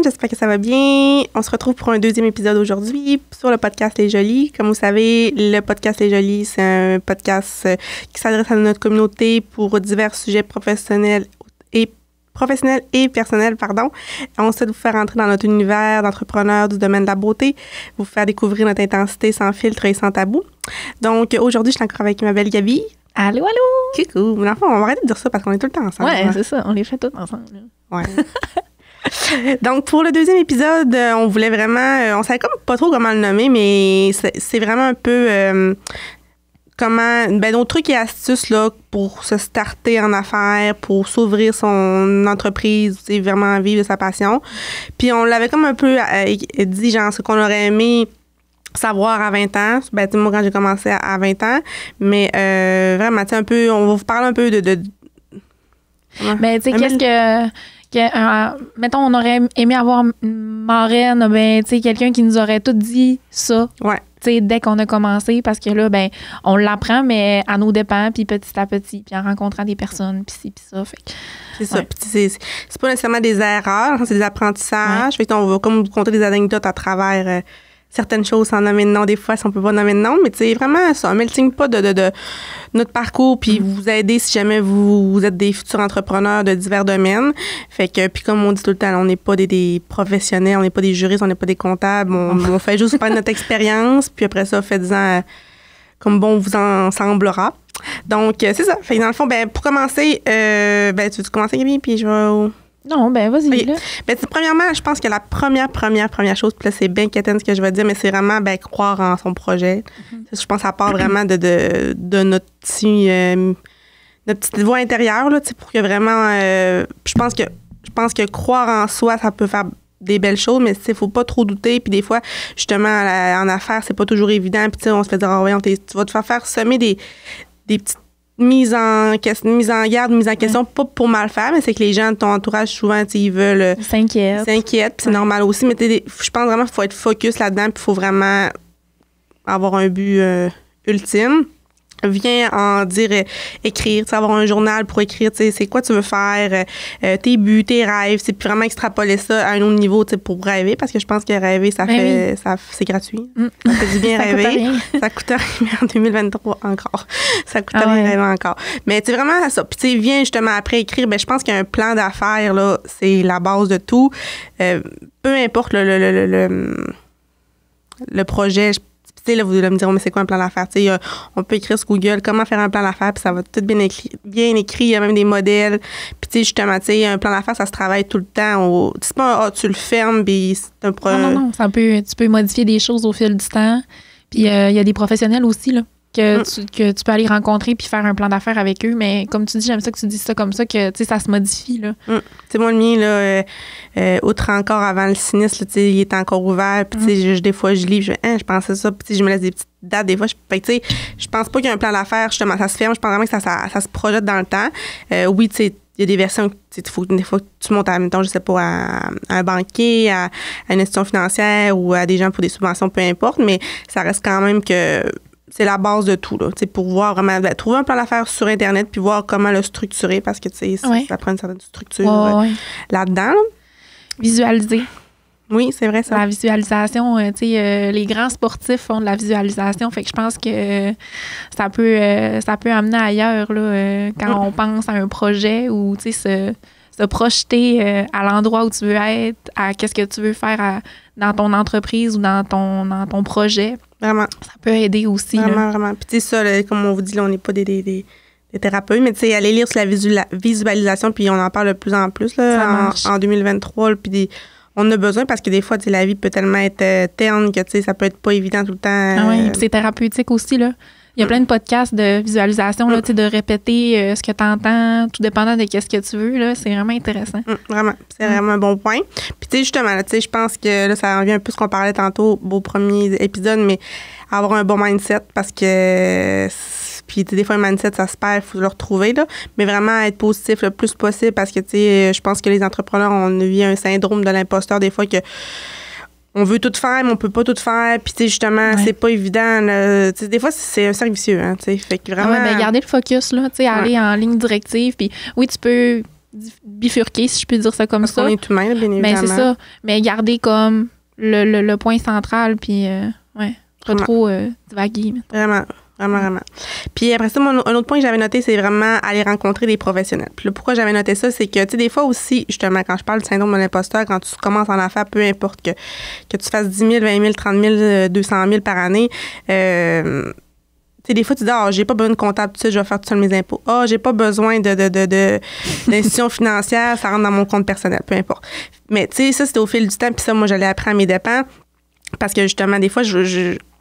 j'espère que ça va bien. On se retrouve pour un deuxième épisode aujourd'hui sur le podcast Les Jolies. Comme vous savez, le podcast Les Jolies, c'est un podcast qui s'adresse à notre communauté pour divers sujets professionnels et personnels. On essaie de vous faire entrer dans notre univers d'entrepreneurs du domaine de la beauté, vous faire découvrir notre intensité sans filtre et sans tabou. Donc, aujourd'hui, je suis encore avec ma belle Gabi. Allô, allô! Coucou! Mais enfin, on va arrêter de dire ça parce qu'on est tout le temps ensemble. Ouais, c'est ça. On les fait tous ensemble. Là. Ouais. Donc, pour le deuxième épisode, on voulait vraiment... on savait comme pas trop comment le nommer, mais c'est vraiment un peu... comment... nos trucs et astuces là, pour se starter en affaires, pour s'ouvrir son entreprise, vraiment vivre de sa passion. Puis, on l'avait comme un peu dit, genre, ce qu'on aurait aimé... savoir à 20 ans. Moi, quand j'ai commencé à 20 ans. Mais vraiment, un peu, on va vous parler un peu de ben, tu sais, qu'est-ce que mettons, on aurait aimé avoir une marraine, ben, tu sais, quelqu'un qui nous aurait tout dit ça. Ouais. Tu sais, dès qu'on a commencé, parce que là, ben, on l'apprend, mais à nos dépens, puis petit à petit, puis en rencontrant des personnes, puis ci, puis ça. Fait que, c'est ça. Puis c'est pas nécessairement des erreurs, c'est des apprentissages. Ouais. Fait qu'on va comme vous compter des anecdotes à travers... certaines choses sans nommer de nom, des fois, si on peut pas nommer de nom, mais tu sais, vraiment, ça, on met le signe pas de notre parcours, puis vous aider si jamais vous êtes des futurs entrepreneurs de divers domaines. Fait que, puis comme on dit tout le temps, on n'est pas des professionnels, on n'est pas des juristes, on n'est pas des comptables, on fait juste faire notre expérience, puis après ça, faites-en comme bon vous en semblera. Donc, c'est ça. Fait que dans le fond, ben pour commencer, tu veux commencer, Gabi, puis je vais... Non, ben vas-y. Okay. Là. Ben, premièrement, je pense que la première chose, puis là, c'est bien quétaine ce que je vais dire, mais c'est vraiment croire en son projet. Mm-hmm. Je pense que ça part vraiment de notre petite voix intérieure, là, pour que vraiment... je pense que croire en soi, ça peut faire des belles choses, mais il ne faut pas trop douter. Puis des fois, justement, en affaires, c'est pas toujours évident. Puis on se fait dire, tu vas te faire semer des petites mise en garde, mise en question, pas pour mal faire, mais c'est que les gens de ton entourage, souvent, ils veulent... s'inquiètent. Puis c'est normal aussi. Mais je pense vraiment qu'il faut être focus là-dedans, puis il faut vraiment avoir un but ultime. Viens en dire, écrire, avoir un journal pour écrire, c'est quoi tu veux faire, tes buts, tes rêves, puis vraiment extrapoler ça à un autre niveau, pour rêver, parce que je pense que rêver, c'est gratuit. Ça fait du bien rêver. Ça coûte rien en 2023 encore. Ça coûte rien rêver encore. Mais c'est vraiment ça. Puis viens justement après écrire, je pense qu'un plan d'affaires, là, c'est la base de tout. Peu importe le projet, là, vous allez me dire, mais c'est quoi un plan d'affaires? On peut écrire sur Google comment faire un plan d'affaires, puis ça va tout bien écrit. Il y a même des modèles. Puis, justement, un plan d'affaires, ça se travaille tout le temps. C'est pas tu le fermes, puis c'est un projet. Non. Tu peux modifier des choses au fil du temps. Puis, il y a des professionnels aussi, là, que tu peux aller rencontrer puis faire un plan d'affaires avec eux. Mais comme tu dis, j'aime ça que tu dis ça comme ça, que ça se modifie. Là. Moi, le mien, là, outre encore avant le sinistre, là, il est encore ouvert. Puis, des fois, je lis, je pensais ça. Puis, je me laisse des petites dates. Des fois, je pense pas qu'il y a un plan d'affaires, justement, ça se ferme. Je pense vraiment que ça se projette dans le temps. Oui, il y a des versions, des fois que tu montes à, mettons, je sais pas, à un banquier, à une institution financière ou à des gens pour des subventions, peu importe. Mais ça reste quand même que... c'est la base de tout, là, pour voir vraiment, trouver un plan d'affaires sur Internet puis voir comment le structurer parce que, ça prend une certaine structure là-dedans. Là. Visualiser. Oui, c'est vrai, ça. La visualisation, les grands sportifs font de la visualisation, fait que je pense que ça peut amener ailleurs, là, quand on pense à un projet ou, se projeter à l'endroit où tu veux être, à qu'est-ce que tu veux faire dans ton entreprise ou dans ton projet. Vraiment. Ça peut aider aussi. Vraiment. Puis ça, là, comme on vous dit, là, on n'est pas des thérapeutes, mais allez lire sur la visualisation, puis on en parle de plus en plus là, en 2023. Puis on a besoin parce que des fois, la vie peut tellement être terne que ça peut être pas évident tout le temps. Oui, puis c'est thérapeutique aussi, là. Il y a plein de podcasts de visualisation, là, de répéter ce que tu entends, tout dépendant de ce que tu veux. Là, c'est vraiment intéressant. Vraiment. C'est vraiment un bon point. Puis, justement, je pense que là, ça revient un peu ce qu'on parlait tantôt au premier épisode, mais avoir un bon mindset parce que... Puis, des fois, un mindset, ça se perd, il faut le retrouver, là. Mais vraiment être positif le plus possible parce que, je pense que les entrepreneurs, on vit un syndrome de l'imposteur des fois que... On veut tout faire, mais on peut pas tout faire. Puis, justement, c'est pas évident. Là. Des fois, c'est un cercle vicieux. Hein, fait que vraiment... garder le focus, là, aller en ligne directive. Puis, oui, tu peux bifurquer, si je peux dire ça comme ça. On est humain, bien évidemment. Mais c'est ça. Mais garder comme le point central, puis pas trop divaguer. Vraiment. Puis après ça, un autre point que j'avais noté, c'est vraiment aller rencontrer des professionnels. Puis là, pourquoi j'avais noté ça, c'est que, tu sais, des fois aussi, justement, quand je parle du syndrome de l'imposteur, quand tu commences en affaires, peu importe que tu fasses 10 000, 20 000, 30 000, 200 000 par année, tu sais, des fois, tu dis, j'ai pas besoin de comptable, tout ça, je vais faire tout seul mes impôts. J'ai pas besoin d'institution financière, ça rentre dans mon compte personnel, peu importe. Mais, tu sais, ça, c'était au fil du temps, puis ça, moi, je l'ai appris à mes dépens, parce que, justement, des fois,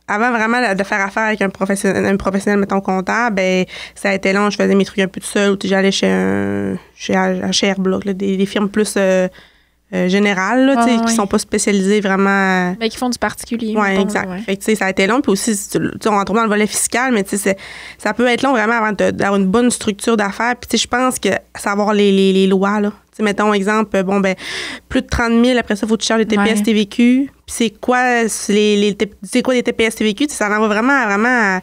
avant vraiment de faire affaire avec un professionnel, mettons, comptable, ben ça a été long, je faisais mes trucs un peu tout seul, ou j'allais chez Airblock, des firmes plus générales, là, qui sont pas spécialisées vraiment. Mais qui font du particulier. Oui, exact. Fait que, tu sais, ça a été long, puis aussi, on rentre dans le volet fiscal, mais tu sais, ça peut être long vraiment avant d'avoir une bonne structure d'affaires, puis tu sais, je pense que savoir les lois, là. Tu sais, mettons, exemple, plus de 30 000, après ça, il faut que tu charges les TPS, TVQ. Puis c'est quoi les TPS, TVQ? Ça en va vraiment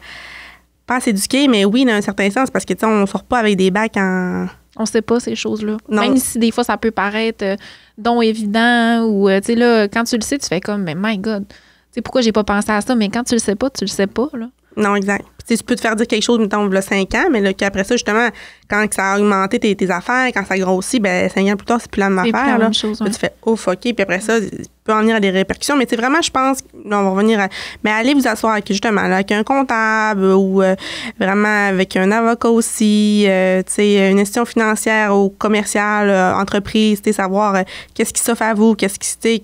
pas à s'éduquer, mais oui, dans un certain sens, parce que, tu sais, on sort pas avec des bacs en... On sait pas ces choses-là. Non. Même si des fois, ça peut paraître don évident ou, tu sais, là, quand tu le sais, tu fais comme, mais my God, tu sais, pourquoi j'ai pas pensé à ça? Mais quand tu le sais pas, là. Non, exact. Tu peux te faire dire quelque chose, mettons, il y a 5 ans, mais là, qu'après ça, justement, quand ça a augmenté tes affaires, quand ça grossit, 5 ans plus tard, c'est plus la même affaire. Là. Chose, là, tu fais, OK. Puis après ça, il peut en venir à des répercussions. Mais c'est vraiment, je pense, là, on va revenir à. Mais allez vous asseoir avec, justement, là, avec un comptable ou vraiment avec un avocat aussi, tu sais, une institution financière ou commerciale, entreprise, tu sais, savoir qu'est-ce qui s'offre à vous,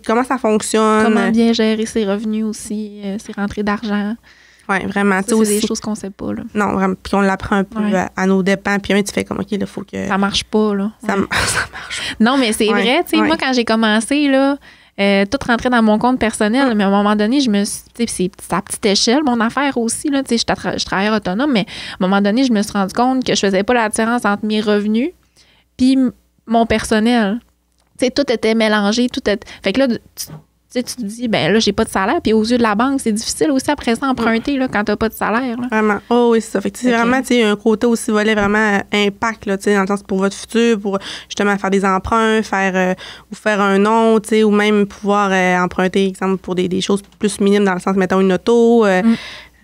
comment ça fonctionne. Comment bien gérer ses revenus aussi, ses rentrées d'argent. Oui, vraiment. Ça, c'est des choses qu'on sait pas, là. Non, vraiment. Puis on l'apprend un peu à nos dépens. Puis tu fais comme, OK, il faut que... Ça marche pas, là. Ça marche pas. Non, mais c'est vrai, tu sais, moi, quand j'ai commencé, là, tout rentrait dans mon compte personnel, mais à un moment donné, je me suis... Tu sais, c'est à petite échelle, mon affaire aussi, là. Tu sais, je travaillais autonome, mais à un moment donné, je me suis rendu compte que je faisais pas la différence entre mes revenus puis mon personnel. Tu sais, tout était mélangé, Fait que là, tu te dis, là, j'ai pas de salaire. Puis aux yeux de la banque, c'est difficile aussi après ça emprunter là, quand t'as pas de salaire. Là. Vraiment. Oh oui, c'est ça. Fait que c'est vraiment, tu sais, un côté aussi volet vraiment impact, là, tu sais, dans le sens pour votre futur, pour justement faire des emprunts, ou faire un nom, tu sais, ou même pouvoir emprunter, exemple, pour des choses plus minimes, dans le sens, mettons, une auto, un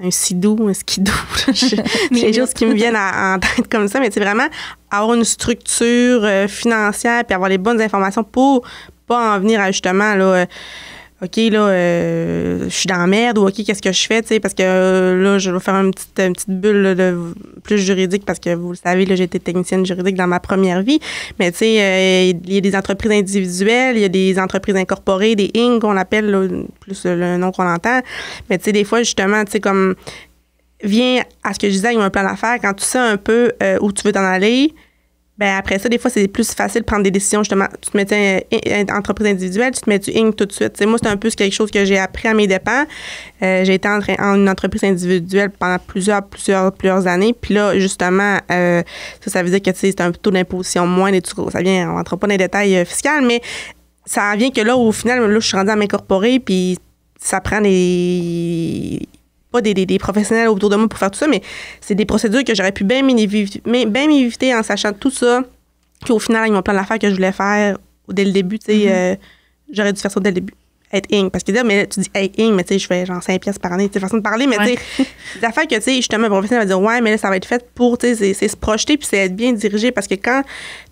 skidoo. C'est des choses qui me viennent en tête comme ça, mais c'est vraiment avoir une structure financière puis avoir les bonnes informations pour pas en venir à justement, là, OK, là, je suis dans la merde ou OK, qu'est-ce que je fais, tu sais, parce que là, je vais faire une petite bulle là, de plus juridique parce que vous le savez, là, j'ai été technicienne juridique dans ma première vie. Mais tu sais, il y a des entreprises individuelles, il y a des entreprises incorporées, des Inc. qu'on appelle, là, plus le nom qu'on entend. Mais tu sais, des fois, justement, tu sais, comme, viens à ce que je disais, il y a un plan d'affaires, quand tu sais un peu où tu veux t'en aller, après ça, des fois, c'est plus facile de prendre des décisions, justement. Tu te mets entreprise individuelle, tu te mets du Inc. tout de suite. T'sais, moi, c'est un peu quelque chose que j'ai appris à mes dépens. J'ai été en une entreprise individuelle pendant plusieurs années. Puis là, justement, ça veut dire que c'est un taux d'imposition moindre et tout. Ça vient, on ne rentre pas dans les détails fiscaux, mais ça vient que là, au final, là, je suis rendue à m'incorporer, puis ça prend pas des professionnels autour de moi pour faire tout ça, mais c'est des procédures que j'aurais pu bien m'éviter en sachant tout ça, qu'au final, avec mon plan d'affaires que je voulais faire dès le début, tu sais, j'aurais dû faire ça dès le début. Être Inc. Parce que là, mais tu dis être Inc., mais tu sais, je fais genre 5 piastres par année, tu sais, façon de parler, mais tu sais, des affaires que, tu sais, justement, un professionnel va dire, ouais, mais là, ça va être fait pour, tu sais, c'est se projeter puis c'est être bien dirigé parce que quand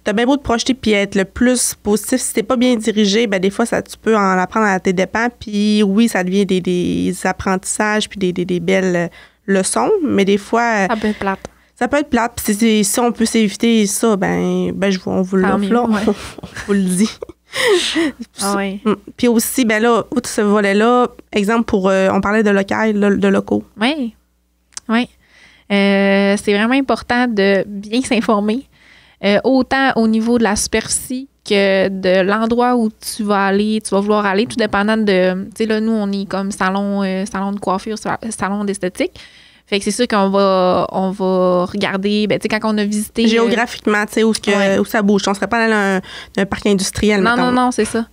t'as bien beau te projeter puis être le plus positif, si t'es pas bien dirigé, des fois, tu peux en apprendre à tes dépens puis oui, ça devient des apprentissages puis des belles leçons, mais des fois... Ça peut être plate. Ça peut être plate. Puis si on peut s'éviter ça, on vous l'offre là. On vous le dit. Ah oui. Puis aussi, là, outre ce volet-là, exemple pour, on parlait de local, de locaux. Oui. Oui. C'est vraiment important de bien s'informer, autant au niveau de la superficie que de l'endroit où tu vas vouloir aller, tout dépendant de, tu sais, là, nous, on est comme salon de coiffure, salon d'esthétique. Fait que c'est sûr qu'on va regarder, tu sais, quand on a visité... Géographiquement, tu sais, où ça bouge. On serait pas dans un parc industriel, Non, c'est ça.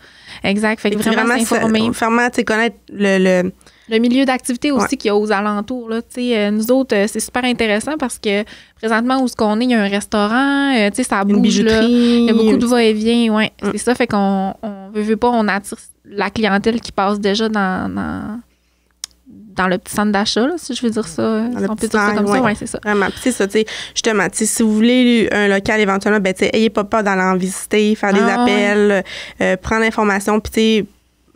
Exact. Fait que vraiment s'informer. Vraiment, tu sais, connaître Le milieu d'activité aussi qu'il y a aux alentours. Là, nous autres, c'est super intéressant parce que présentement, où ce qu'on est, il y a un restaurant, ça bouge. Une bijouterie. Là. Il y a beaucoup de va-et-vient. Ouais. C'est ça, fait qu'on veut pas, on attire la clientèle qui passe déjà dans le petit centre d'achat, là, si je veux dire ça. Dans le on peut petit dire ça comme centre, ça, ouais. ouais, c'est ça. Vraiment. Puis c'est ça, justement, si vous voulez un local éventuellement, ayez pas peur d'aller en visiter, faire des appels, prendre l'information, puis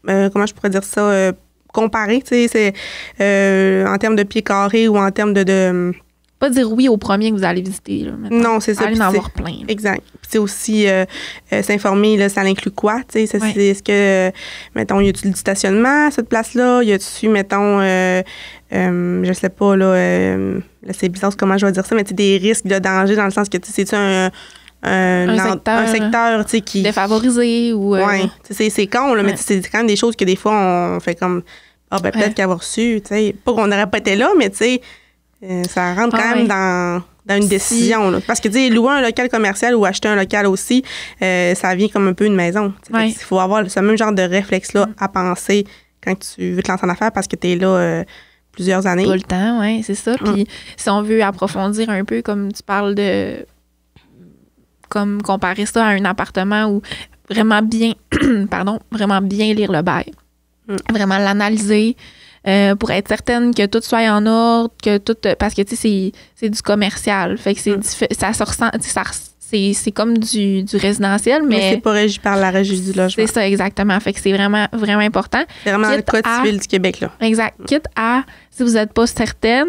comment je pourrais dire ça, comparer, c'est en termes de pieds carrés ou en termes de pas dire oui au premier que vous allez visiter. Là, non, c'est ça. Allez en avoir plein. Là. Exact. Puis c'est aussi s'informer, là, ça inclut quoi? C'est, est-ce que, mettons, y a-tu du stationnement à cette place-là? Y a-tu, mettons, je sais pas, là, c'est bizarre comment je vais dire ça, mais des risques de danger dans le sens que, c'est-tu un secteur qui... défavorisé ou... Oui, c'est con, là, mais c'est quand même des choses que des fois, on fait comme... peut-être qu'avoir reçu, pas qu'on n'aurait pas été là, mais ça rentre quand même dans une décision. Là. Parce que, louer un local commercial ou acheter un local aussi, ça vient comme un peu une maison. Il faut avoir ce même genre de réflexe-là à penser quand tu veux te lancer en affaires parce que tu es là plusieurs années. Pas le temps, oui, c'est ça. Puis si on veut approfondir un peu, comme tu parles de... comme comparer ça à un appartement où vraiment bien, vraiment bien lire le bail. Vraiment l'analyser pour être certaine que tout soit en ordre, que tout... Parce que, c'est du commercial. Fait que ça se ressent... C'est comme du résidentiel, mais c'est pas régi par la régie du logement. C'est ça, exactement. Fait que c'est vraiment, vraiment important. C'est vraiment le code civil du Québec, là. Exact. Quitte à, si vous n'êtes pas certain,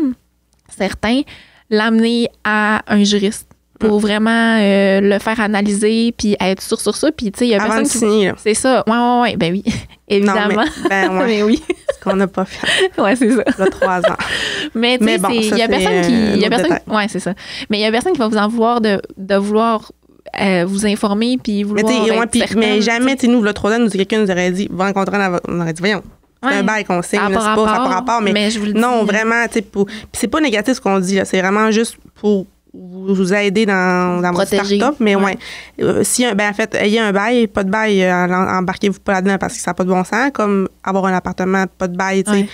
l'amener à un juriste pour vraiment le faire analyser puis être sûr sur ça. Puis, tu sais, il y a avant personne de signer, là. C'est ça. Ouais. Ben oui, évidemment. Non, mais oui. Ce qu'on n'a pas fait. Ouais, c'est ça. Là, 3 ans. Mais, tu sais, il y a personne qui... Ouais, c'est ça. Mais il y a personne qui va vous en vouloir de vouloir vous informer puis vouloir être certaine, mais jamais, nous, le 3 ans, quelqu'un nous aurait dit, va rencontrer on aurait dit, voyons. C'est un bail qu'on signe, ça n'a pas rapport. Mais je vous le dis. Non, vraiment, tu sais, puis c'est pas négatif ce qu'on dit, là. C'est vraiment juste pour vous aider dans votre start-up. Mais si, en fait, ayez un bail, pas de bail, embarquez-vous pas là-dedans parce que ça n'a pas de bon sens. Comme avoir un appartement, pas de bail, tu sais,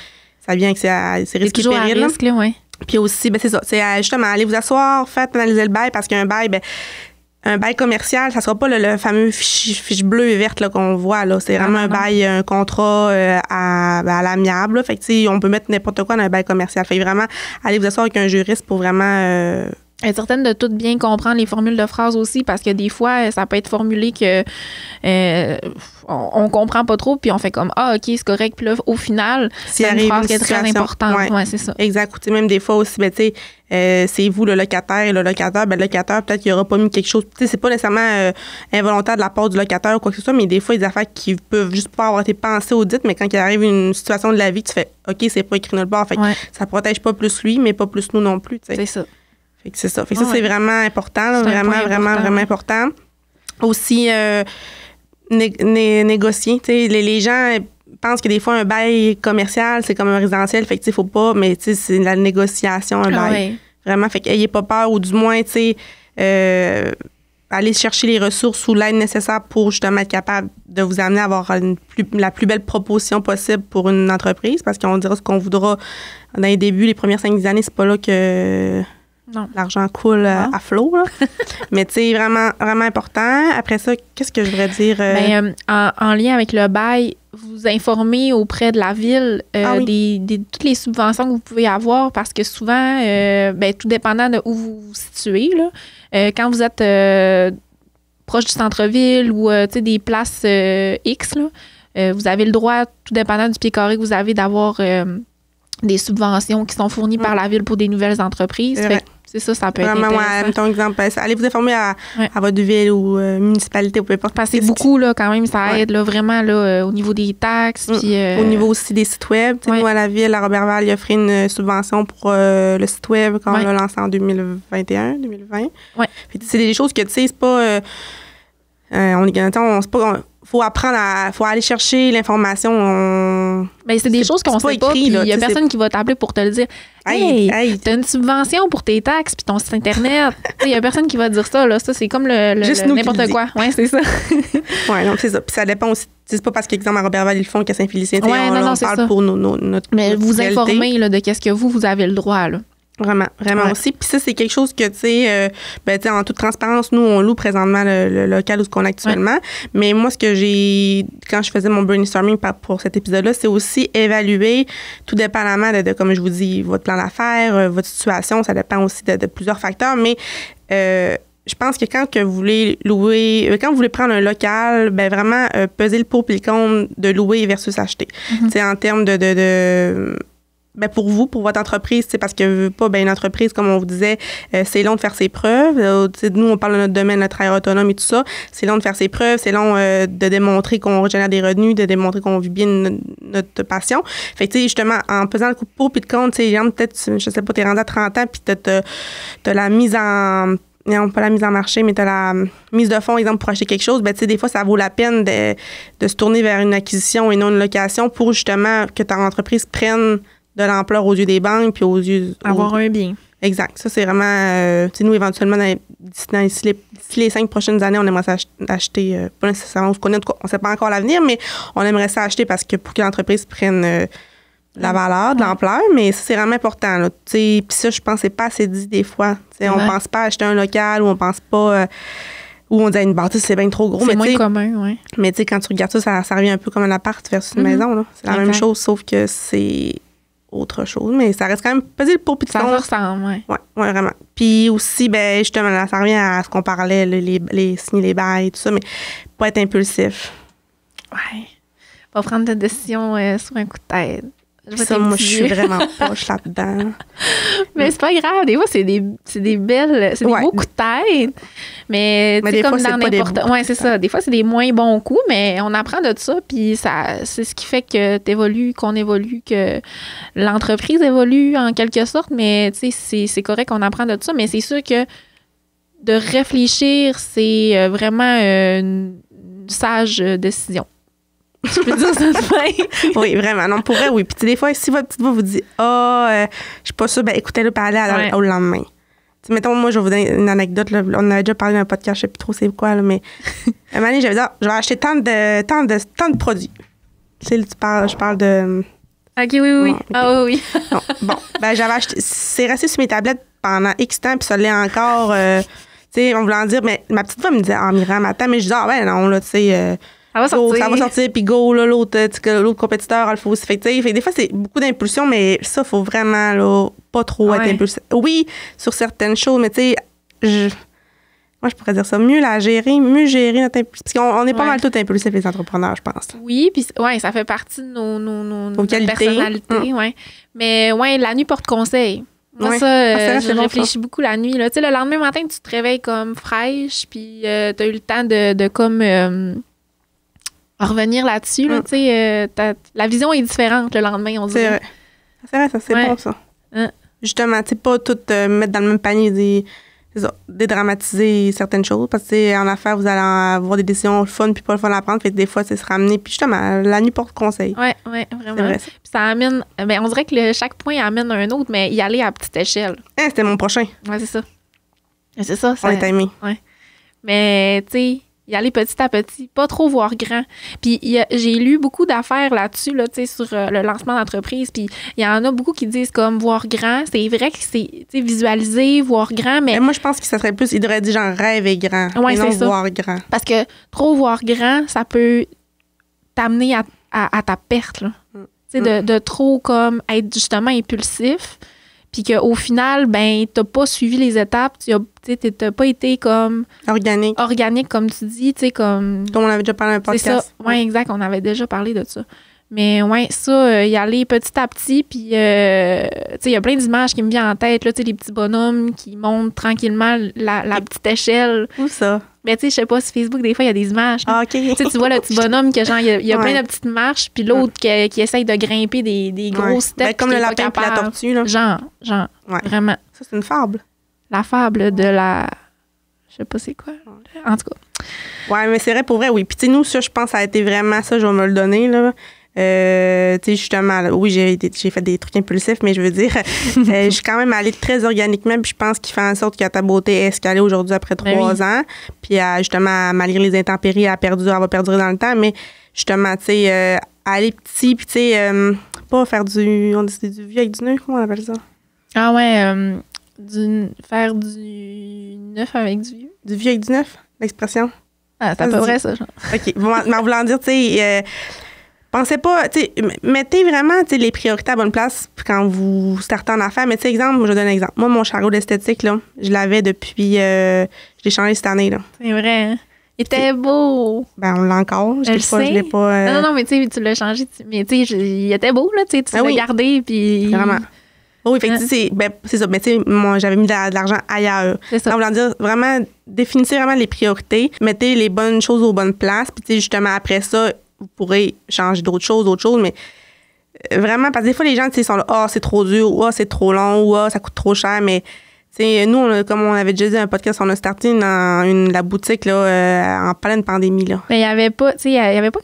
ça vient que c'est risqué péril. Risque, là, ouais. Puis aussi, c'est ça. C'est justement, allez vous asseoir, faites analyser le bail parce qu'un bail, un bail commercial, ça sera pas le fameux fiche bleue et verte là, qu'on voit. Là. C'est vraiment un bail, un contrat à l'amiable. Là. Fait que, tu sais, on peut mettre n'importe quoi dans un bail commercial. Fait que vraiment, allez vous asseoir avec un juriste pour vraiment... être certaine de tout bien comprendre les formules de phrases aussi, parce que des fois, ça peut être formulé que on comprend pas trop, puis on fait comme OK, c'est correct. Puis là, au final, c'est une phrase qui est très importante. Ouais, c'est ça. Exact. Tu sais, même des fois aussi, tu sais, c'est vous le locataire et le locataire, le locataire, peut-être qu'il n'aura pas mis quelque chose. Tu sais, c'est pas nécessairement involontaire de la part du locataire ou quoi que ce soit, mais des fois, il y a des affaires qui peuvent juste pas avoir été pensées ou dites, mais quand il arrive une situation de la vie, tu fais OK, c'est pas écrit nulle part. Fait que ça protège pas plus lui, mais pas plus nous non plus. Tu sais. C'est ça. Fait que c'est ça. Fait que ça, c'est vraiment important. Là, vraiment important. Aussi, négocier. Les gens pensent que des fois, un bail commercial, c'est comme un résidentiel. Fait que, il faut pas, mais c'est la négociation, un bail. Ouais. Vraiment. Fait qu'ayez pas peur, ou du moins, aller chercher les ressources ou l'aide nécessaire pour justement être capable de vous amener à avoir la plus belle proposition possible pour une entreprise. Parce qu'on dira ce qu'on voudra dans les débuts, les premières 5-10 années, c'est pas là que... Non. L'argent coule à flot, là. Mais tu sais, vraiment, vraiment important. Après ça, qu'est-ce que je voudrais dire? En lien avec le bail, vous informez auprès de la ville de toutes les subventions que vous pouvez avoir parce que souvent, tout dépendant de où vous vous situez, là, quand vous êtes proche du centre-ville ou des places X, là, vous avez le droit, tout dépendant du pied carré que vous avez, d'avoir des subventions qui sont fournies par la ville pour des nouvelles entreprises. C'est ça, ça peut être intéressant. Mettons exemple, allez vous informer à votre ville ou municipalité ou peu importe. Parce que c'est beaucoup, là, quand même, ça aide là, vraiment là, au niveau des taxes. Puis, au niveau aussi des sites web. Nous, à la ville, à Robertval, il a offert une subvention pour le site web quand on l'a lancé en 2021, 2020. C'est des choses que, tu sais, c'est pas... c'est pas... faut apprendre faut aller chercher l'information. Mais c'est des choses qu'on c'est pas sait pas, écrit, puis là, il y a tu sais, personne qui va t'appeler pour te le dire. Hey, t'as une subvention pour tes taxes puis ton site Internet. Il y a personne qui va te dire ça, là. Ça, c'est comme Juste nous qui n'importe le dit. quoi. Ouais, c'est ça. Ouais, non, c'est ça. Puis ça dépend aussi. C'est pas parce qu'exemple à Robertval, ils le font qu'à Saint-Félicien. Ouais, non, on c'est parle ça. pour notre Mais vous réalité. informez là, de qu'est-ce que vous avez le droit, là. Vraiment Ouais. aussi. Puis ça, c'est quelque chose que, tu sais, en toute transparence, nous, on loue présentement le local où on est actuellement. Ouais. Mais moi, ce que j'ai, quand je faisais mon brainstorming pour cet épisode-là, c'est aussi évaluer, tout dépendamment de, comme je vous dis, votre plan d'affaires, votre situation, ça dépend aussi de plusieurs facteurs. Mais je pense que quand que vous voulez louer, quand vous voulez prendre un local, ben vraiment, peser le pour et le contre de louer versus acheter. Tu sais, en termes ben pour vous, pour votre entreprise, c'est parce que pas une entreprise, comme on vous disait, c'est long de faire ses preuves. Nous, on parle de notre domaine, notre travail autonome et tout ça. C'est long de faire ses preuves, c'est long de démontrer qu'on génère des revenus, de démontrer qu'on vit bien notre passion. Fait que, tu sais, justement, en pesant le coup de pour puis de contre, tu sais, peut-être, je sais pas, t'es rendu à 30 ans puis t'as la mise en... Non, pas la mise en marché, mais tu as la mise de fonds, exemple, pour acheter quelque chose. Ben, tu sais, des fois, ça vaut la peine de se tourner vers une acquisition et non une location pour justement que ta entreprise prenne de l'ampleur aux yeux des banques puis aux yeux... Avoir un bien. Exact. Ça, c'est vraiment... tu sais, nous, éventuellement, d'ici les 5 prochaines années, on aimerait ça acheter... pas nécessairement, on ne sait pas encore l'avenir, mais on aimerait ça acheter parce que pour que l'entreprise prenne de la valeur, de l'ampleur, mais ça, c'est vraiment important. Là, puis ça, je pense que c'est pas assez dit des fois. On ne pense pas acheter un local ou on pense pas... où on dit une bâtisse, c'est bien trop gros. C'est moins commun, oui. Mais tu sais, quand tu regardes ça revient un peu comme un appart versus une maison. Là. C'est la même chose, sauf que c'est... autre chose, mais ça reste quand même peser le pour puis de ça ressemble, oui. Ouais, vraiment. Puis aussi, ben justement, là, ça revient à ce qu'on parlait, les signer les bails et tout ça, mais pas être impulsif. Ouais. Pas prendre de décision sur un coup de tête. Ça, moi, je suis vraiment poche là-dedans. Mais c'est pas grave. Des fois, c'est des belles... C'est des beaux coups de tête. Mais des comme fois, dans n'importe... Oui, c'est ça. Des fois, c'est des moins bons coups, mais on apprend de ça. Puis c'est ce qui fait que t'évolues, qu'on évolue, que l'entreprise évolue en quelque sorte. Mais tu sais, c'est correct qu'on apprend de ça. Mais c'est sûr que de réfléchir, c'est vraiment une sage décision. Je peux dire ça de Oui, vraiment. Non, pour vrai, oui. Puis des fois, si votre petite voix vous dit « je suis pas sûre », ben écoutez-le parler au lendemain. T'sais, mettons, moi, je vais vous donner une anecdote. Là, on avait déjà parlé d'un podcast, je sais plus trop c'est quoi, là, mais un moment donné, j'avais dit « je vais acheter tant de produits ». Tu sais, je parle de... OK, oui. Ah oui. Non, bon, ben j'avais acheté... C'est resté sur mes tablettes pendant X temps, puis ça l'est encore... tu sais, on voulait en dire, mais ma petite voix me disait « Myriam, attends », mais je dis « ouais, non, là, tu sais... ça va sortir, puis go, là, l'autre compétiteur, il faut aussi. Fait que des fois, c'est beaucoup d'impulsion, mais ça, il faut vraiment, là, pas trop être impulsif. Oui, sur certaines choses, mais tu sais, moi, je pourrais dire ça, mieux gérer notre impulsion. Parce qu'on est pas mal tous impulsifs, les entrepreneurs, je pense. Oui, puis ça fait partie de nos personnalités, ouais. Mais, la nuit porte conseil. Moi, je réfléchis beaucoup la nuit. Tu sais, le lendemain matin, tu te réveilles comme fraîche, puis tu as eu le temps de comme... revenir là-dessus, là, tu sais, la vision est différente le lendemain, on dirait. C'est vrai, ça, c'est bon, ça. Justement, tu sais, pas tout mettre dans le même panier, dédramatiser certaines choses, parce que en affaires, vous allez avoir des décisions fun puis pas le fun à prendre, fait que des fois, c'est se ramener, puis justement, la nuit porte conseil. Oui, vraiment. Vrai, puis ça amène, on dirait que chaque point amène un autre, mais y aller à petite échelle. C'était mon prochain. Oui, c'est ça. C'est ça. On est aimés. Ouais. Mais, tu sais, y aller petit à petit, pas trop voir grand. Puis j'ai lu beaucoup d'affaires là-dessus, là, tu sais, sur le lancement d'entreprise. Puis il y en a beaucoup qui disent comme voir grand. C'est vrai que c'est, tu sais, visualiser, voir grand, mais moi, je pense que ça serait plus, il devrait dire genre rêver grand, et non voir grand. Parce que trop voir grand, ça peut t'amener à ta perte, là. Tu sais, de trop comme être justement impulsif. Puis qu'au final, ben, t'as pas suivi les étapes, t'as pas été comme... Organique, comme tu dis, tu sais, comme... Comme on avait déjà parlé dans un podcast. C'est ça, oui, exact, on avait déjà parlé de ça. Mais ouais, ça, y aller petit à petit, puis, tu sais, il y a plein d'images qui me viennent en tête, là, tu sais, les petits bonhommes qui montent tranquillement la petite échelle. Où ça? Mais tu sais, je sais pas, sur Facebook, des fois, il y a des images. Ah, OK. Tu sais, tu vois le petit bonhomme que, genre, il y a plein de petites marches, puis l'autre qui essaye de grimper des gros steps. Ben, comme le lapin et la tortue, là. Genre, vraiment. Ça, c'est une fable. La fable de la... Je sais pas c'est quoi. En tout cas. Ouais, mais c'est vrai, pour vrai, oui. Puis, tu sais, nous, ça, je pense, ça a été vraiment ça, je vais me le donner, là. Tu sais, justement, là, oui, j'ai fait des trucs impulsifs, mais je veux dire, je suis quand même allée très organiquement, puis je pense qu'il fait en sorte que ta beauté est escalée aujourd'hui après 3 ans. Puis justement, malgré les intempéries, elle va perdurer dans le temps, mais justement, tu sais, aller petit, puis tu sais, pas faire on dit du vieux avec du neuf, comment on appelle ça? Ah ouais, faire du neuf avec du vieux. Du vieux avec du neuf, l'expression? Ah, c'est à peu près ça, genre. OK. Mais en voulant dire, tu sais, pensez pas, tu sais, mettez vraiment, tu sais, les priorités à bonne place quand vous startez en affaires. Mais tu sais, exemple, je donne un exemple. Moi, mon chariot d'esthétique, là, je l'avais depuis, je l'ai changé cette année, là. C'est vrai, hein? Il était beau. Ben, on l'a encore. Je l'ai pas. Non, mais tu sais, tu l'as changé. Mais tu sais, il était beau, là. Tu sais, tu l'as gardé, puis. Vraiment. Oui, effectivement, c'est ça. Mais tu sais, moi, j'avais mis de l'argent ailleurs. C'est ça. En voulant dire, vraiment, définissez vraiment les priorités. Mettez les bonnes choses aux bonnes places. Puis, tu sais, justement, après ça, vous pourrez changer d'autres choses. Mais vraiment, parce que des fois, les gens, tu sais, sont là, ah, c'est trop dur, ou ah, c'est trop long, ou ah, ça coûte trop cher. Mais, tu sais, nous, comme on avait déjà dit dans un podcast, on a starté la boutique, là, en pleine pandémie, là. Mais il y avait pas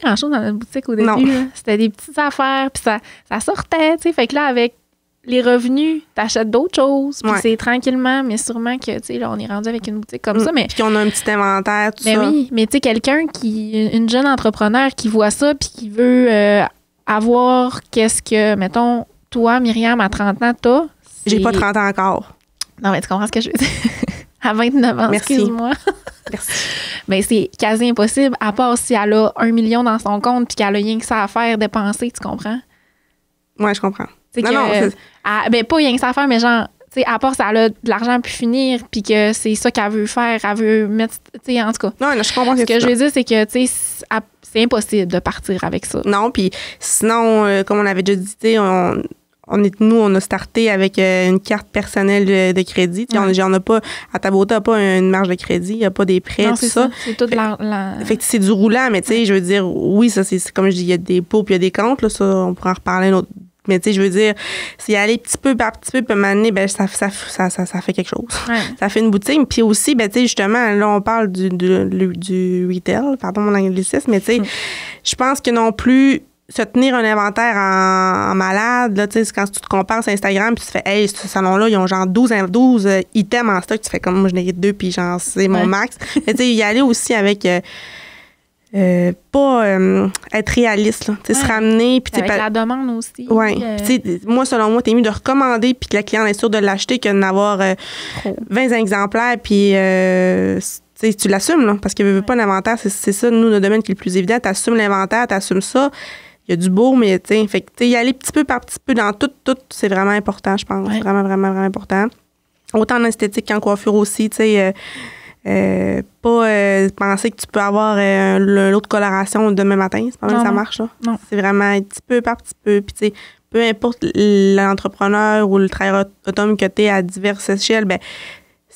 grand-chose dans notre boutique au début. Là. C'était des petites affaires, puis ça sortait, tu sais. Fait que là, avec les revenus, t'achètes d'autres choses, puis c'est tranquillement, mais sûrement que, tu sais, là, on est rendu avec une boutique comme ça, mais... Puis qu'on a un petit inventaire, tout ça. Mais oui, mais tu sais, une jeune entrepreneur qui voit ça, puis qui veut avoir qu'est-ce que, mettons, toi, Myriam, à 30 ans, t'as... J'ai pas 30 ans encore. Non, mais tu comprends ce que je veux dire? À 29 ans, merci. Excuse-moi. Merci. Mais c'est quasi impossible, à part si elle a 1 million dans son compte, puis qu'elle a rien que ça à faire dépenser, tu comprends? Ouais, je comprends. Ben, pas rien que ça à faire, mais genre, tu sais, à part si elle a de l'argent pu finir, puis que c'est ça qu'elle veut faire, elle veut mettre, tu sais, en tout cas. Non, je comprends ce que je veux dire, c'est que, tu sais, c'est impossible de partir avec ça. Non, puis sinon, comme on avait déjà dit, tu sais, on a starté avec une carte personnelle de crédit. On n'a pas, à ta beauté, pas une marge de crédit, il n'y a pas des prêts, tout ça. C'est tout Fait que c'est du roulant, mais tu sais, je veux dire, oui, ça, c'est comme je dis, il y a des pots puis il y a des comptes, là, ça, on pourra en reparler une autre. Mais tu sais, je veux dire, si aller petit peu par petit peu, puis m'amener, ben ça fait quelque chose. Ouais. Ça fait une boutique. Puis aussi, ben tu sais, justement, là, on parle du retail, pardon mon anglicisme, mais tu sais, je pense que non plus se tenir un inventaire en malade, là, tu sais, quand tu te compares sur Instagram, puis tu fais, hey, ce salon-là, ils ont genre 12 items en stock, tu fais comme moi, je n'ai 2, puis genre, c'est mon max. Mais tu sais, y aller aussi avec... pas être réaliste, là. Se ramener. Puis avec la demande aussi. Oui. Moi, selon moi, t'es mieux de recommander puis que la cliente est sûre de l'acheter que d'en avoir 20 exemplaires puis tu l'assumes, là, parce qu'il veut pas l'inventaire. C'est ça, nous, notre domaine qui est le plus évident. T'assumes l'inventaire, t'assumes ça. Il y a du beau, mais tu sais, fait que y aller petit peu par petit peu dans tout, c'est vraiment important, je pense. Ouais. Vraiment, vraiment, vraiment important. Autant en esthétique qu'en coiffure aussi, tu sais. Pas penser que tu peux avoir l'autre coloration demain matin. C'est pas mal ça marche, là. Non. C'est vraiment petit peu par petit peu. Puis, tu sais, peu importe l'entrepreneur ou le travailleur autonome que tu es à diverses échelles, ben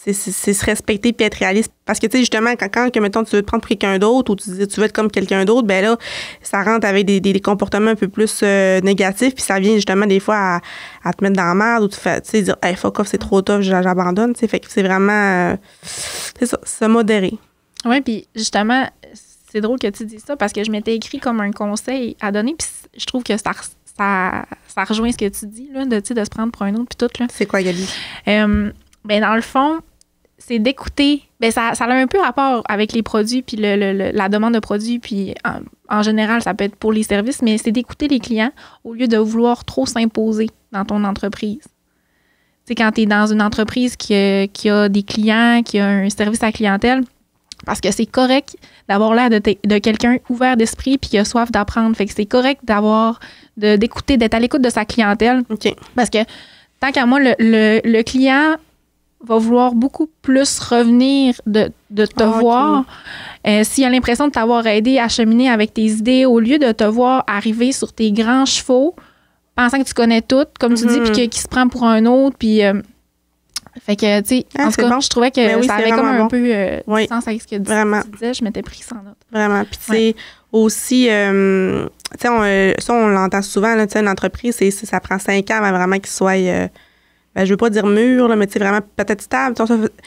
c'est se respecter puis être réaliste. Parce que, tu sais, justement, quand mettons, tu veux te prendre pour quelqu'un d'autre ou tu veux être comme quelqu'un d'autre, ben là, ça rentre avec des comportements un peu plus négatifs puis ça vient justement des fois à te mettre dans la merde ou tu fais, tu sais, dire, hey, fuck off, c'est trop tough, j'abandonne, tu sais. Fait que c'est vraiment, c'est ça, se modérer. Oui, puis justement, c'est drôle que tu dis ça parce que je m'étais écrit comme un conseil à donner puis je trouve que ça rejoint ce que tu dis, là, de se prendre pour un autre puis tout, là. C'est quoi, Gabi? Ben, dans le fond, c'est d'écouter. Ben ça a un peu rapport avec les produits puis la demande de produits puis en général ça peut être pour les services, mais c'est d'écouter les clients au lieu de vouloir trop s'imposer dans ton entreprise. Tu sais, quand tu es dans une entreprise qui a des clients, qui a un service à la clientèle, parce que c'est correct d'avoir l'air de quelqu'un ouvert d'esprit puis qui a soif d'apprendre. Fait que c'est correct d'écouter, d'être à l'écoute de sa clientèle. OK. Parce que tant qu'à moi, le client va vouloir beaucoup plus revenir de te voir. S'il a l'impression de t'avoir aidé à cheminer avec tes idées, au lieu de te voir arriver sur tes grands chevaux, pensant que tu connais tout, comme tu dis, puis qu'il se prend pour un autre, puis... fait que, tu sais, en tout cas, je trouvais que ça avait comme un peu du sens avec ce que tu disais. Je m'étais pris sans note. Vraiment. Puis, tu sais, aussi... tu sais, ça, on l'entend souvent, là, tu sais, une entreprise, ça prend 5 ans avant vraiment qu'il soit... ben, je veux pas dire mûr, là, mais tu sais, vraiment peut-être stable.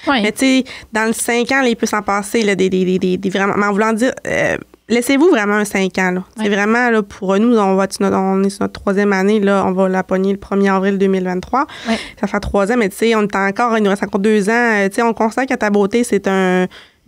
Mais tu sais, dans le 5 ans, là, il peut s'en passer là, des vraiment. Mais en voulant dire, laissez-vous vraiment un 5 ans. Là. C'est vraiment, là, pour nous, on est sur notre 3e année. Là, on va la pogner le 1er avril 2023. Ouais. Ça fait 3 ans, mais tu sais, il nous reste encore 2 ans. Tu sais, on constate que Ta beauté, c'est une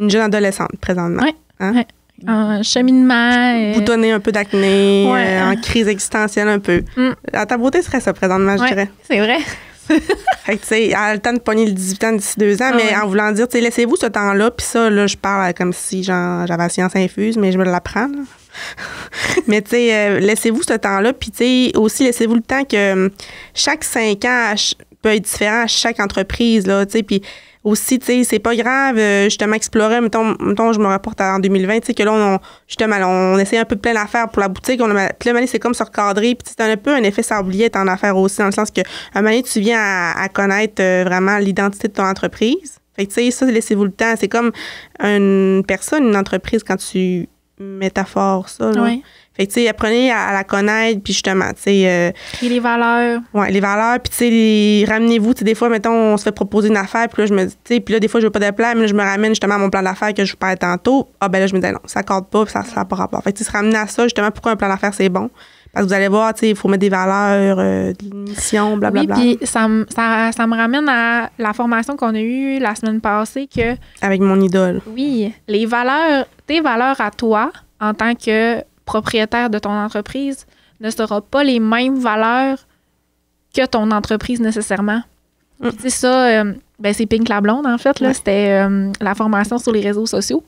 jeune adolescente, présentement. Oui. Hein? Ouais. En cheminement. Boutonner un peu d'acné, Ouais. en crise existentielle un peu. Ta beauté serait ça, présentement, je dirais. C'est vrai. Fait que, tu sais, elle a le temps de pogner le 18 ans d'ici 2 ans, mais en voulant dire, tu sais, laissez-vous ce temps-là, puis ça, là, je parle comme si, genre, j'avais la science infuse, mais je me l'apprends, là. Mais, tu sais, laissez-vous ce temps-là, puis, tu sais, aussi, laissez-vous le temps que chaque 5 ans peut être différent à chaque entreprise, là, tu sais, puis aussi, tu sais, c'est pas grave, justement, explorer, mettons, je me rapporte en 2020, tu sais, que là, on essaie un peu plein d'affaires pour la boutique, puis là, c'est comme se recadrer, puis c'est un peu un effet sablier en affaires aussi, dans le sens que, un moment donné, tu viens à connaître vraiment l'identité de ton entreprise. Fait que, tu sais, ça, laissez-vous le temps. C'est comme une personne, une entreprise, quand tu métaphores ça, là. Oui. Fait que, tu sais, apprenez à la connaître, puis justement, tu sais... Et les valeurs. Oui, les valeurs, puis tu sais, ramenez-vous, tu sais, des fois, mettons, on se fait proposer une affaire, puis là, je me dis, tu sais, puis là, des fois, je veux pas de plan, mais là, je me ramène justement à mon plan d'affaires que je vous parlais tantôt. Ah, ben là, je me dis, non, ça accorde pas, puis ça n'a pas rapport. Fait que, tu sais, se ramener à ça, justement, pourquoi un plan d'affaires, c'est bon. Parce que vous allez voir, tu sais, il faut mettre des valeurs, de mission, blablabla. Oui, puis ça me ramène à la formation qu'on a eue la semaine passée que... Avec mon idole. Oui, les valeurs, tes valeurs à toi, en tant que propriétaire de ton entreprise, ne seront pas les mêmes valeurs que ton entreprise nécessairement. Puis tu sais, ça, c'est Pink la blonde, en fait, là, c'était la formation sur les réseaux sociaux.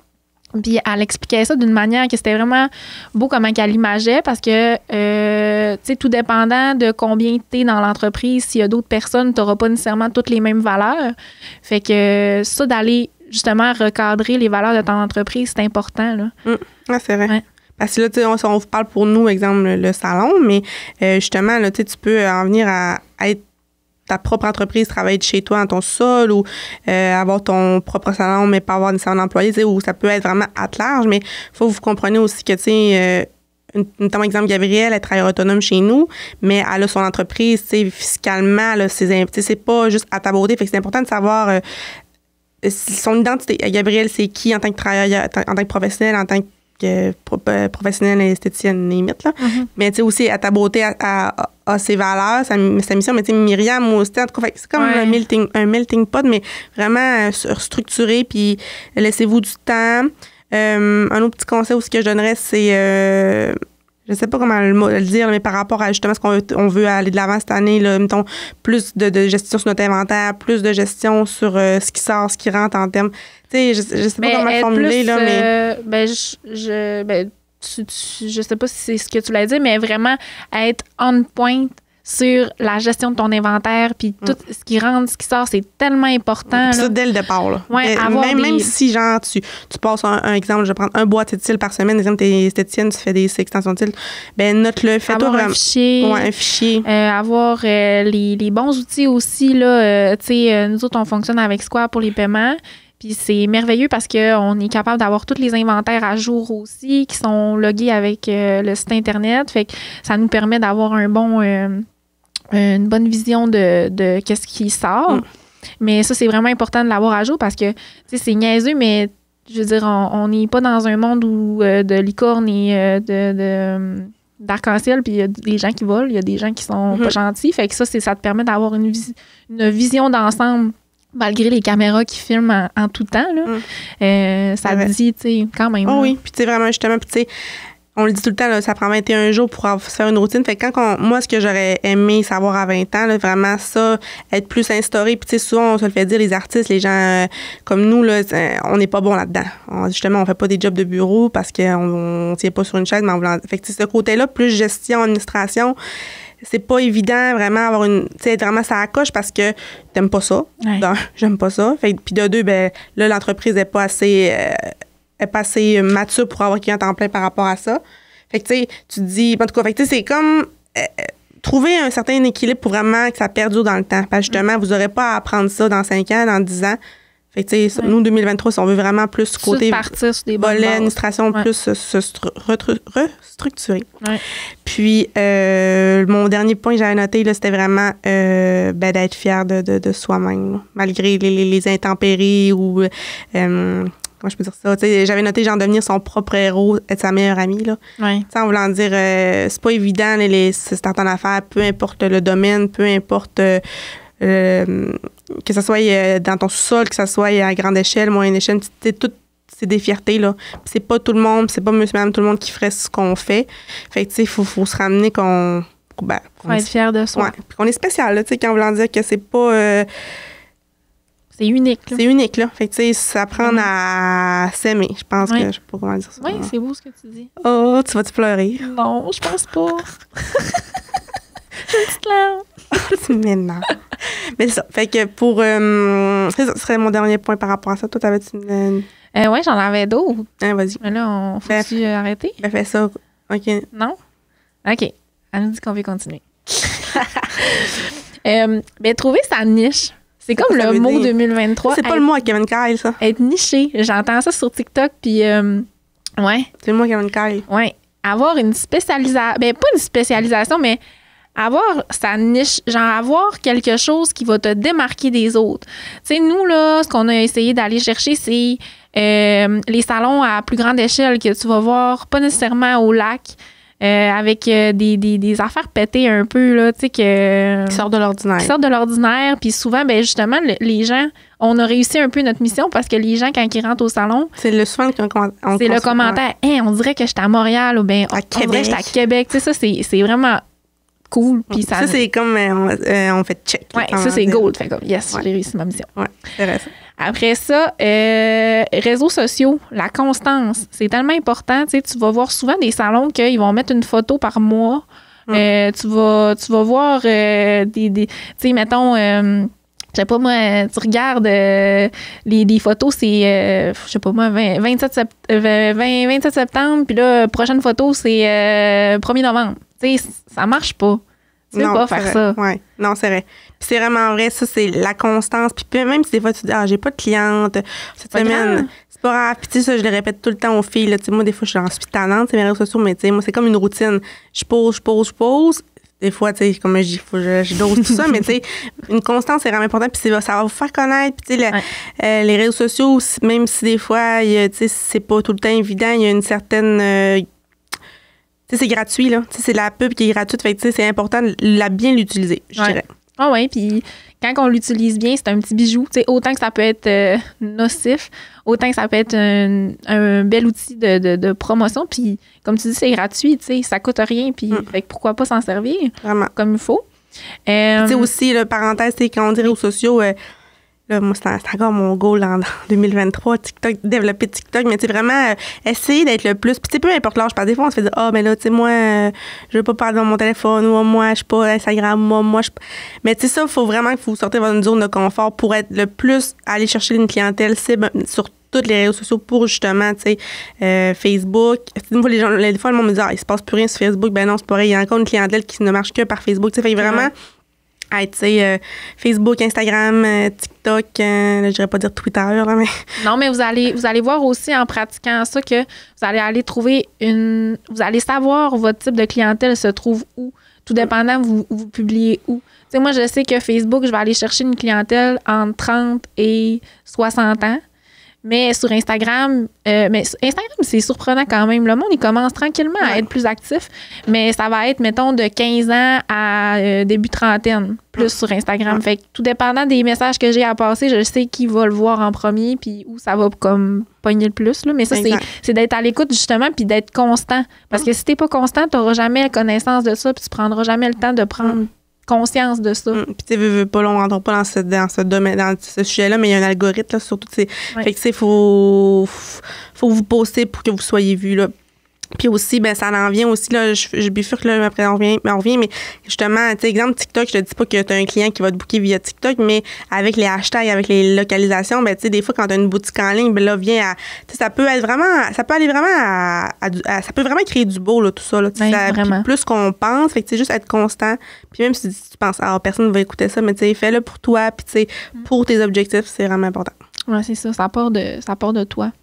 Puis elle expliquait ça d'une manière que c'était vraiment beau comment qu'elle imageait parce que, tu sais, tout dépendant de combien tu es dans l'entreprise, s'il y a d'autres personnes, tu n'auras pas nécessairement toutes les mêmes valeurs. Fait que ça, d'aller justement recadrer les valeurs de ton entreprise, c'est important, là. Ah, c'est vrai. Ouais. Parce que là, tu sais, on vous parle pour nous, exemple, le salon, mais justement, là, tu sais, tu peux en venir à être ta propre entreprise, travailler de chez toi dans ton sol ou avoir ton propre salon, mais pas avoir nécessairement d'employés, tu sais, ou ça peut être vraiment à large, mais il faut que vous compreniez aussi que, tu sais, notamment, exemple, Gabrielle, elle travaille autonome chez nous, mais elle a son entreprise, tu sais, fiscalement, là, c'est pas juste à Ta beauté, fait que c'est important de savoir son identité. Gabrielle, c'est qui en tant que travailleur, en tant que professionnel, en tant que professionnelle esthéticienne limite là. Mais tu sais aussi à Ta beauté à ses valeurs, sa mission, mais tu sais Myriam aussi, en tout cas, c'est comme un melting pot, mais vraiment structuré, puis laissez-vous du temps. Un autre petit conseil aussi que je donnerais, c'est je sais pas comment le dire, mais par rapport à justement ce qu'on veut aller de l'avant cette année, là, mettons, plus de gestion sur notre inventaire, plus de gestion sur ce qui sort, ce qui rentre en termes. Tu sais, je sais pas comment formuler, plus, là, mais. Je sais pas si c'est ce que tu l'as dit, mais vraiment être on point sur la gestion de ton inventaire, puis tout ce qui rentre, ce qui sort, c'est tellement important. Ça, dès le départ, là. Ouais, même si, genre, tu passes un exemple, je vais prendre un bois de cils par semaine, exemple, t'es esthéticienne, tu fais des extensions de cils, ben note-le, fais-toi vraiment. Un fichier. Ouais, un fichier. Avoir les bons outils aussi, là. Tu sais, nous autres, on fonctionne avec Square pour les paiements. Puis c'est merveilleux parce qu'on est capable d'avoir tous les inventaires à jour aussi qui sont logués avec le site Internet. Fait que ça nous permet d'avoir une bonne vision de qu'est-ce qui sort. Mais ça, c'est vraiment important de l'avoir à jour parce que, tu sais, c'est niaiseux, mais je veux dire, on n'est pas dans un monde où de licorne et d'arc-en-ciel, puis il y a des gens qui volent, il y a des gens qui sont pas gentils. Fait que ça te permet d'avoir une vision d'ensemble malgré les caméras qui filment en tout temps, là. Ça te dit, tu sais, quand même. Oh oui, puis tu sais, vraiment, justement, puis tu sais, on le dit tout le temps, là, ça prend 21 jours pour se faire une routine. Fait que moi, ce que j'aurais aimé savoir à 20 ans, là, vraiment ça, être plus instauré. Puis tu sais, souvent, on se le fait dire, les artistes, les gens comme nous, là, on n'est pas bon là-dedans. Justement, on fait pas des jobs de bureau parce qu'on tient pas sur une chaise, mais fait que ce côté-là, plus gestion, administration, c'est pas évident vraiment avoir tu sais, être vraiment ça coche parce que t'aimes pas ça. Ouais. J'aime pas ça. Fait puis de deux, ben là, l'entreprise est pas assez mature pour avoir un client en plein par rapport à ça. Fait que tu sais, tu te dis, en tout cas, fait que tu sais, c'est comme trouver un certain équilibre pour vraiment que ça perdure dans le temps. Parce que justement, vous n'aurez pas à apprendre ça dans 5 ans, dans 10 ans. Fait que, tu sais, nous, 2023, si on veut vraiment plus côté partir sur des bonnes volet, bases. administration, plus se restructurer. Ouais. Puis, mon dernier point que j'avais noté, là, c'était vraiment d'être fier de soi-même, là, malgré les intempéries ou comment je peux dire ça? T'sais, j'avais noté genre devenir son propre héros, être sa meilleure amie. Là. Ouais. En voulant dire, c'est pas évident, c'est en affaire, peu importe le domaine, peu importe que ce soit dans ton sous-sol, que ce soit à grande échelle, moyenne échelle, tout, c'est des fiertés. Là. Puis c'est pas tout le monde, c'est pas monsieur, madame, tout le monde qui ferait ce qu'on fait. Fait que, tu sais, faut se ramener qu'on faut être fier de soi. Ouais, puis qu'on est spécial, là, tu sais, quand voulant dire que c'est pas... c'est unique. Là. C'est unique, là. Fait que, tu sais, ça prend à s'aimer. Je pense que... Je sais pas comment dire ça. Oui, c'est beau ce que tu dis. Oh, tu vas-tu pleurer? Non, je pense pas. Une petite larme. C'est m'énerve. Mais c'est ça. Fait que pour... ça serait mon dernier point par rapport à ça. Toi, t'avais-tu une... Oui, j'en avais d'autres. Vas-y. Mais là, faut-tu arrêter? Ben, fais ça. OK. Non? OK. Elle nous dit qu'on veut continuer. Ben, trouver sa niche. C'est comme le mot 2023. C'est pas le mot à Kevin Kyle, ça. Être niché. J'entends ça sur TikTok, puis ouais. C'est le mot à Kevin Kyle. Ouais. Avoir une spécialisation. Ben, pas une spécialisation, mais avoir sa niche, genre avoir quelque chose qui va te démarquer des autres. Tu sais, nous, là, ce qu'on a essayé d'aller chercher, c'est les salons à plus grande échelle que tu vas voir, pas nécessairement au lac, avec des affaires pétées un peu, là, tu sais, qui sortent de l'ordinaire. Qui sortent de l'ordinaire. Puis souvent, ben justement, les gens, on a réussi un peu notre mission parce que les gens, quand ils rentrent au salon, c'est souvent c'est le commentaire, hey, on dirait que j'étais à Montréal ou bien on dirait que j'étais à Québec. Tu sais, ça, c'est vraiment cool. Puis ça, c'est comme on fait check. Oui, ça, c'est gold. Fait comme, yes, j'ai réussi ma mission. Oui, c'est vrai ça. Après ça, réseaux sociaux, la constance, c'est tellement important. Tu sais, tu vas voir souvent des salons qu'ils vont mettre une photo par mois. Tu vas voir tu sais, mettons, je sais pas moi, tu regardes les photos, c'est, je sais pas moi, 27 septembre, puis là, prochaine photo, c'est 1er novembre. Tu sais, ça marche pas. Tu peux pas faire ça. Oui, non, c'est vrai. Puis c'est vraiment vrai, ça, c'est la constance. Puis même si des fois, tu dis, j'ai pas de cliente cette semaine, c'est pas grave. Puis tu sais, ça, je le répète tout le temps aux filles. Là. Moi, des fois, j'en suis tannante, c'est mes réseaux sociaux, mais tu sais, moi, c'est comme une routine. Je pose. Des fois, tu sais, comme je dis, il faut que je dose tout ça, mais tu sais, une constance, c'est vraiment important. Puis ça va vous faire connaître. Puis tu sais, les réseaux sociaux, même si des fois, tu sais, c'est pas tout le temps évident, il y a une certaine... tu sais, c'est gratuit, là. Tu sais, c'est la pub qui est gratuite. Fait que, tu sais, c'est important de bien l'utiliser, je dirais. Ah oui, puis quand on l'utilise bien, c'est un petit bijou. Tu sais, autant que ça peut être nocif, autant que ça peut être un bel outil de promotion. Puis, comme tu dis, c'est gratuit, tu sais, ça coûte rien. Puis, fait que pourquoi pas s'en servir comme il faut. Tu sais, aussi, là, parenthèse, c'est quand on dit réseaux sociaux... là, moi, c'est encore mon goal en 2023, TikTok, développer TikTok, mais tu sais, vraiment, essayer d'être le plus. Puis, tu sais, peu importe l'âge, parce que des fois, on se fait dire, mais là, tu sais, moi, je veux pas parler dans mon téléphone, ou moi, je suis pas Instagram, moi, je. Mais, tu sais, ça, il faut vraiment que vous sortez de votre zone de confort pour être le plus, aller chercher une clientèle cible sur tous les réseaux sociaux pour justement, tu sais, Facebook. Des fois, le monde me dit, il se passe plus rien sur Facebook. Ben non, c'est pareil, il y a encore une clientèle qui ne marche que par Facebook. Tu sais, fait vraiment. Tu sais, Facebook, Instagram, TikTok, je dirais pas dire Twitter, là, mais... Non, mais vous allez voir aussi en pratiquant ça que vous allez aller trouver vous allez savoir où votre type de clientèle se trouve où, tout dépendant vous publiez où. Tu sais, moi, je sais que Facebook, je vais aller chercher une clientèle entre 30 et 60 ans. Mais sur Instagram, Instagram, c'est surprenant quand même. Le monde, il commence tranquillement à être plus actif, mais ça va être, mettons, de 15 ans à début trentaine, plus sur Instagram. Fait que tout dépendant des messages que j'ai à passer, je sais qui va le voir en premier, puis où ça va comme pogner le plus. Là. Mais ça, c'est d'être à l'écoute, justement, puis d'être constant. Parce que si t'es pas constant, t'auras jamais connaissance de ça, puis tu prendras jamais le temps de prendre conscience de ça. Puis tu sais, pas on rentre pas dans ce domaine, dans ce sujet-là, mais il y a un algorithme là, surtout. Fait que tu sais, faut vous poster pour que vous soyez vus là. Puis aussi, ben ça en vient aussi, là, je bifurque, là, après on revient, mais justement, tu sais, exemple TikTok, je te dis pas que tu as un client qui va te booker via TikTok, mais avec les hashtags, avec les localisations, ben tu sais, des fois, quand tu as une boutique en ligne, ben là, ça peut aller vraiment ça peut vraiment créer du beau, là, tout ça, là, plus qu'on pense, fait que tu sais, juste être constant, puis même si tu penses, personne ne va écouter ça, mais tu sais, fais-le pour toi, puis tu sais, pour tes objectifs, c'est vraiment important. Ouais, c'est ça part de toi.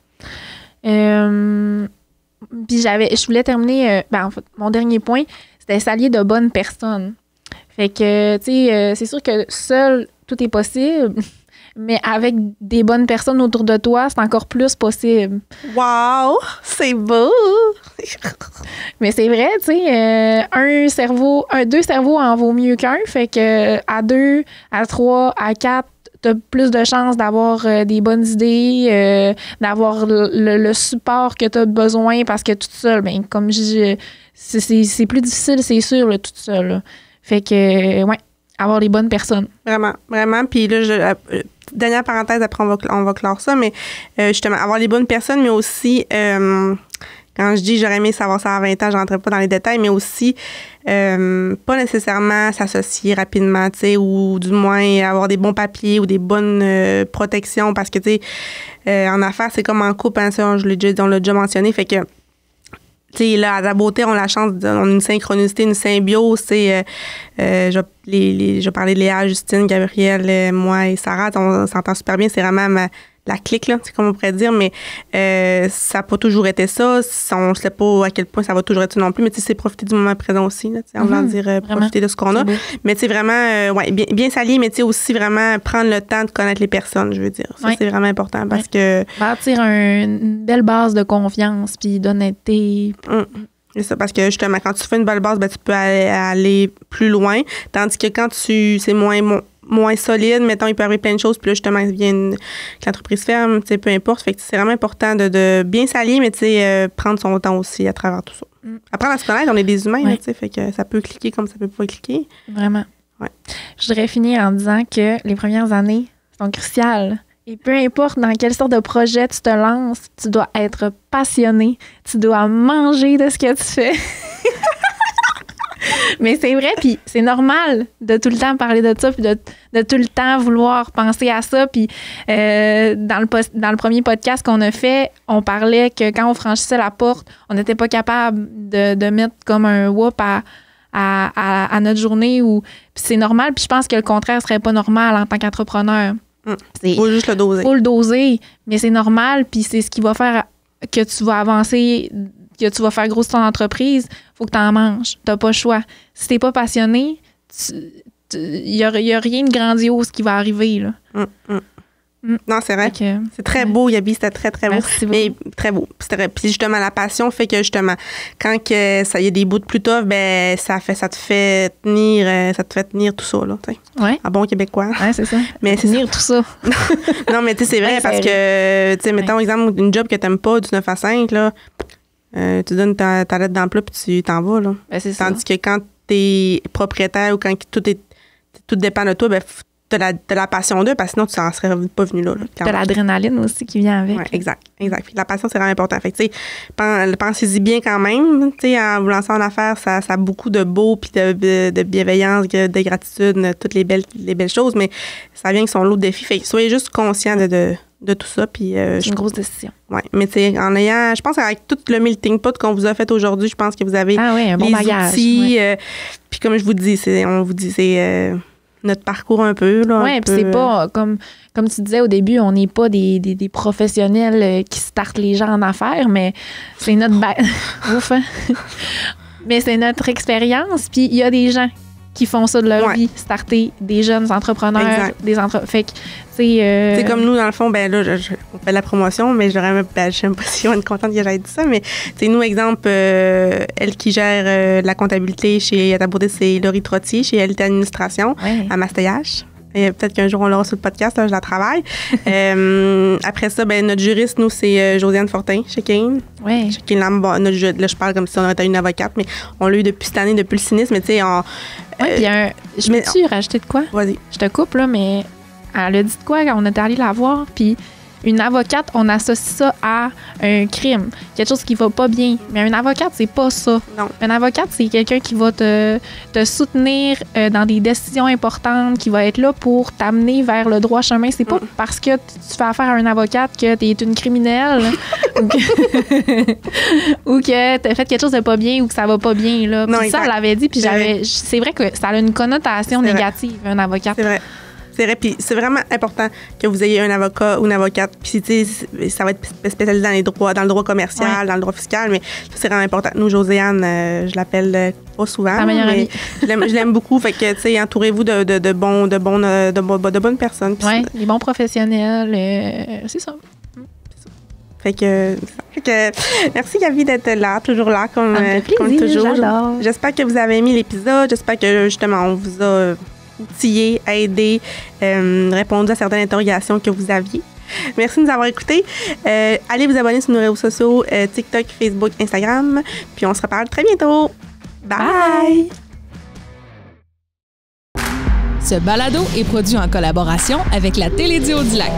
Puis je voulais terminer, en fait, mon dernier point, c'était s'allier de bonnes personnes. Fait que, tu sais, c'est sûr que seul, tout est possible, mais avec des bonnes personnes autour de toi, c'est encore plus possible. Wow! C'est beau! Mais c'est vrai, tu sais, deux cerveaux en vaut mieux qu'un, fait que à 2, à 3, à 4, t'as plus de chances d'avoir des bonnes idées, d'avoir le support que t'as besoin, parce que toute seule, ben, comme je dis, c'est plus difficile, c'est sûr, là, toute seule. Là. Fait que, ouais, avoir les bonnes personnes. Vraiment, vraiment. Puis là, dernière parenthèse, après on va clore ça, mais justement, avoir les bonnes personnes, mais aussi, quand je dis j'aurais aimé savoir ça à 20 ans, je rentrerai pas dans les détails, mais aussi pas nécessairement s'associer rapidement, tu sais, ou du moins avoir des bons papiers ou des bonnes protections, parce que, tu sais, en affaires, c'est comme en couple, hein, ça, on l'a déjà mentionné, fait que tu sais, là, à la beauté, on a la chance, on a une synchronicité, une symbiose. Tu sais, je vais parler de Léa, Justine, Gabrielle, moi et Sarah. On s'entend super bien. C'est vraiment la clique, là, c'est comme on pourrait dire. Mais ça n'a pas toujours été ça. On ne sait pas à quel point ça va toujours être ça non plus. Mais tu sais, c'est profiter du moment présent aussi. Là, en voulant dire profiter de ce qu'on a. Beau. Mais tu sais, vraiment, ouais, bien s'allier, mais tu sais, aussi vraiment prendre le temps de connaître les personnes, je veux dire. Ça, c'est vraiment important parce que... Bâtir une belle base de confiance puis d'honnêteté. C'est ça, parce que justement, quand tu fais une belle base, ben, tu peux aller plus loin. Tandis que quand c'est moins solide, mettons, il peut arriver plein de choses, puis là, justement, que l'entreprise ferme, tu sais, peu importe. Fait que c'est vraiment important de bien s'allier, mais tu sais, prendre son temps aussi à travers tout ça. Apprendre à se connaître, on est des humains, là, tu sais, fait que ça peut cliquer comme ça peut pas cliquer. Vraiment. Ouais. Je voudrais finir en disant que les premières années sont cruciales. Et peu importe dans quelle sorte de projet tu te lances, tu dois être passionné, tu dois manger de ce que tu fais. Mais c'est vrai, puis c'est normal de tout le temps parler de ça, puis de tout le temps vouloir penser à ça. Puis dans le premier podcast qu'on a fait, on parlait que quand on franchissait la porte, on n'était pas capable de mettre comme un whoop à notre journée. Puis c'est normal, puis je pense que le contraire serait pas normal en tant qu'entrepreneur. Il faut juste le doser. Il faut le doser, mais c'est normal, puis c'est ce qui va faire que tu vas avancer, que tu vas faire grossir ton entreprise. Il faut que tu en manges. Tu n'as pas le choix. Si tu n'es pas passionné, il n'y a rien de grandiose qui va arriver. Là. Non, c'est vrai. C'est très beau, Yabi, c'était très, très beau. Merci mais très beau. Puis justement, la passion fait que justement, quand il y a des bouts de plus tough, ben ça te fait tenir tout ça, là, tu sais. Ouais. En bon québécois. Ouais, c'est ça. Mais c'est tenir tout ça. Non, mais tu sais, c'est vrai, parce que, tu sais, mettons, exemple, une job que tu n'aimes pas, du 9 à 5, là, tu donnes ta lettre d'emploi puis tu t'en vas, là. Ben, c'est Tandis que quand tu es propriétaire ou quand tout dépend de toi, ben t'as la passion d'eux, parce que sinon, tu n'en serais pas venu là. T'as l'adrénaline aussi qui vient avec. Ouais, exact. La passion, c'est vraiment important. Fait que, tu sais, pensez-y bien quand même. Tu sais, en vous lançant en affaires, ça a beaucoup de beau, puis de bienveillance, de gratitude, toutes les belles choses, mais ça vient avec son lot de défis. Fait que soyez juste conscients de tout ça. Puis, c'est une grosse décision. Oui, mais tu sais, je pense qu'avec tout le melting pot qu'on vous a fait aujourd'hui, je pense que vous avez un bon bagage, outils. Puis comme je vous dis, c'est notre parcours un peu. Oui, puis c'est pas, comme tu disais au début, on n'est pas des professionnels qui startent les gens en affaires, mais c'est notre... Ouf, hein? Mais c'est notre expérience, puis il y a des gens qui font ça de leur vie, starter des jeunes entrepreneurs, fait que, c'est comme nous, dans le fond, ben là, on fait de la promotion, mais je sais pas si on est contente que j'aille dit ça, mais c'est nous, exemple, elle qui gère la comptabilité chez Ta Beauté, c'est Laurie Trottier, chez LT Administration, à Masteillage. Et peut-être qu'un jour, on l'aura sur le podcast, là, je la travaille. Après ça, ben notre juriste, nous, c'est Josiane Fortin, chez Kane. Oui. Chez Kane Lamb, là, je parle comme si on était une avocate, mais on l'a eu depuis cette année, depuis le cynisme, mais tu sais, je peux-tu rajouter de quoi? Vas-y. Je te coupe, là, mais elle a dit de quoi quand on est allé la voir, puis une avocate, on associe ça à un crime, quelque chose qui va pas bien. Mais un avocate, c'est pas ça. Non. Un avocate, c'est quelqu'un qui va te soutenir dans des décisions importantes, qui va être là pour t'amener vers le droit chemin. C'est pas parce que tu fais affaire à un avocate que t'es une criminelle ou que t'as fait quelque chose de pas bien ou que ça va pas bien. Là. Puis ça, elle l'avait dit, puis c'est vrai que ça a une connotation négative, un avocat. C'est vrai. C'est vrai, puis c'est vraiment important que vous ayez un avocat ou une avocate. Puis, tu sais, ça va être spécialisé dans le droit commercial, dans le droit fiscal, mais ça, c'est vraiment important. Nous, Josiane, je l'appelle pas souvent, Ta meilleure mais amie. je l'aime beaucoup. Fait que, tu sais, entourez-vous de bonnes personnes. Oui, les bons professionnels, c'est ça. Fait que merci Gaby d'être là, toujours là comme, Ça me fait comme plaisir, toujours. j'adore. J'espère que vous avez aimé l'épisode. J'espère que justement on vous a outillé, aidé, répondu à certaines interrogations que vous aviez. Merci de nous avoir écoutés. Allez vous abonner sur nos réseaux sociaux, TikTok, Facebook, Instagram. Puis on se reparle très bientôt. Bye! Ce balado est produit en collaboration avec la Télédio du Lac.